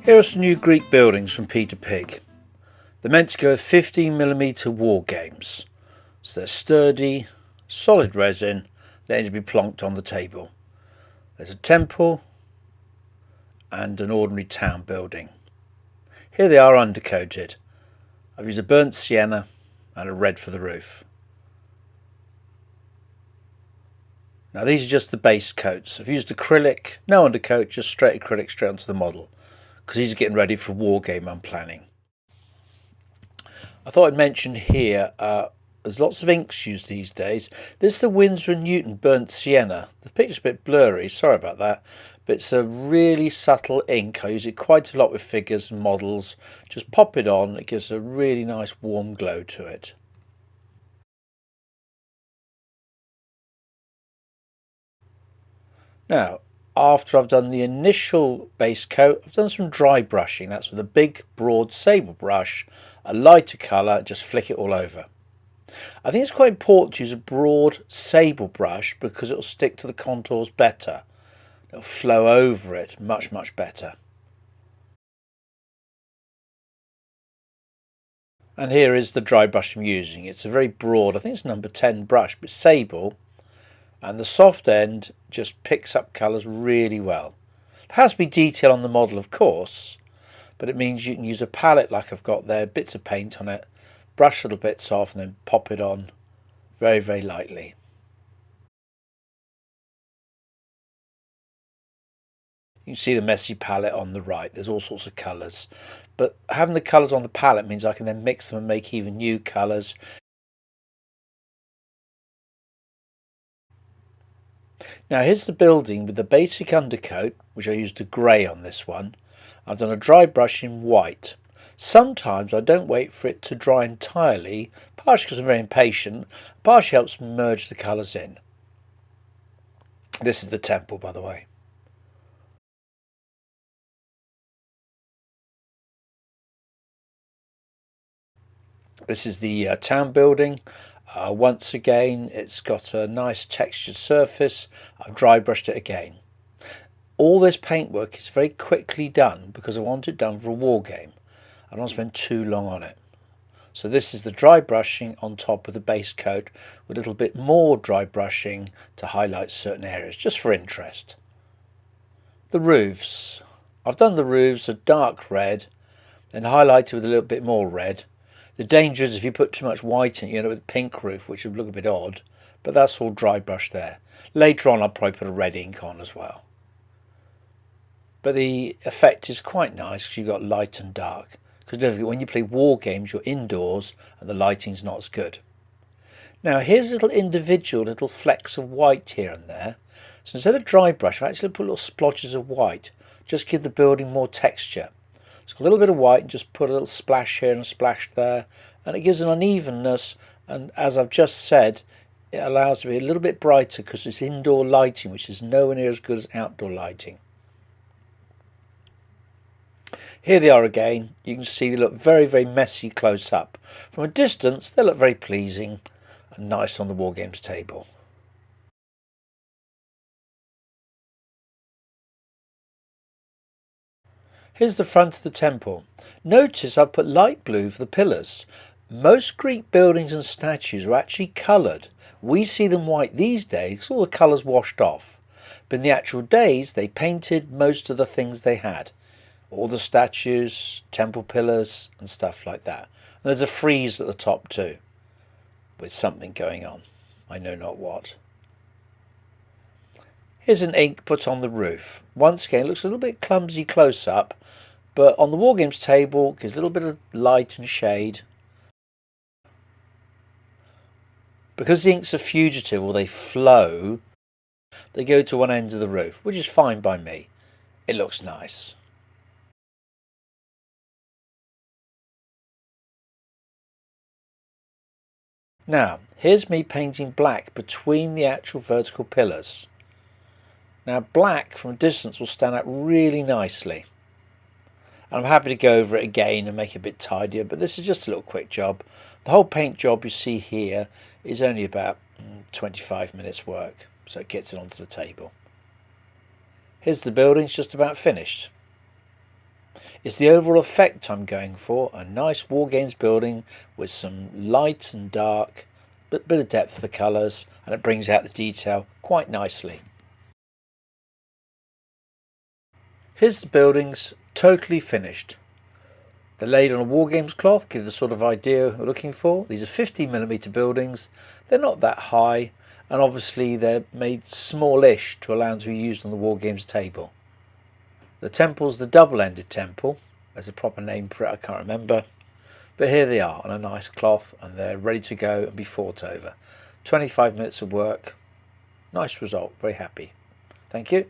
Here are some new Greek buildings from Peter Pig. They're meant to go with 15mm war games, so they're sturdy, solid resin, they need to be plonked on the table. There's a temple and an ordinary town building. Here they are undercoated. I've used a burnt sienna and a red for the roof. Now these are just the base coats. I've used acrylic, no undercoat, just straight acrylic straight onto the model, because these are getting ready for a war game I'm planning. I thought I'd mention here, there's lots of inks used these days. This is the Winsor & Newton burnt sienna. The picture's a bit blurry, sorry about that, but it's a really subtle ink. I use it quite a lot with figures and models. Just pop it on, it gives a really nice warm glow to it. Now, after I've done the initial base coat, I've done some dry brushing. That's with a big, broad sable brush, a lighter colour, just flick it all over. I think it's quite important to use a broad sable brush because it'll stick to the contours better. It'll flow over it much better. And here is the dry brush I'm using. It's a very broad, I think it's number 10 brush, but sable. And the soft end just picks up colours really well. There has to be detail on the model, of course, but it means you can use a palette like I've got there, bits of paint on it, brush little bits off and then pop it on very lightly. You can see the messy palette on the right. There's all sorts of colours, but having the colours on the palette means I can then mix them and make even new colours. Now here's the building with the basic undercoat, which I used a grey on this one. I've done a dry brush in white. Sometimes I don't wait for it to dry entirely, partially because I'm very impatient, partially helps merge the colours in. This is the temple, by the way. This is the town building. Once again, it's got a nice textured surface. I've dry brushed it again. All this paintwork is very quickly done because I want it done for a war game. I don't want to spend too long on it. So this is the dry brushing on top of the base coat with a little bit more dry brushing to highlight certain areas, just for interest. The roofs. I've done the roofs a dark red, then highlighted with a little bit more red. The danger is if you put too much white in, you end up with a pink roof, which would look a bit odd, but that's all dry brush there. Later on I'll probably put a red ink on as well. But the effect is quite nice because you've got light and dark. Because don't forget, when you play war games, you're indoors and the lighting's not as good. Now here's little individual little flecks of white here and there. So instead of dry brush, I've actually put little splotches of white. Just give the building more texture. So a little bit of white and just put a little splash here and a splash there, and it gives an unevenness, and as I've just said, it allows it to be a little bit brighter because it's indoor lighting, which is nowhere near as good as outdoor lighting. Here they are again. You can see they look very messy close up. From a distance they look very pleasing and nice on the war games table. Here's the front of the temple. Notice I've put light blue for the pillars. Most Greek buildings and statues are actually coloured. We see them white these days because all the colours washed off. But in the actual days they painted most of the things they had. All the statues, temple pillars and stuff like that. And there's a frieze at the top too, with something going on. I know not what. Here's an ink put on the roof. Once again, it looks a little bit clumsy close up, but on the war games table gives a little bit of light and shade. Because the inks are fugitive or they flow, they go to one end of the roof, which is fine by me. It looks nice. Now, here's me painting black between the actual vertical pillars. Now black from a distance will stand out really nicely. And I'm happy to go over it again and make it a bit tidier, but this is just a little quick job. The whole paint job you see here is only about 25 minutes work, so it gets it onto the table. Here's the building, it's just about finished. It's the overall effect I'm going for, a nice Wargames building with some light and dark, but bit of depth of the colours, and it brings out the detail quite nicely. Here's the buildings totally finished. They're laid on a Wargames cloth, give the sort of idea we're looking for. These are 50mm buildings, they're not that high, and obviously they're made smallish to allow them to be used on the Wargames table. The temple's the double-ended temple. There's a proper name for it, I can't remember. But here they are on a nice cloth, and they're ready to go and be fought over. 25 minutes of work. Nice result, very happy. Thank you.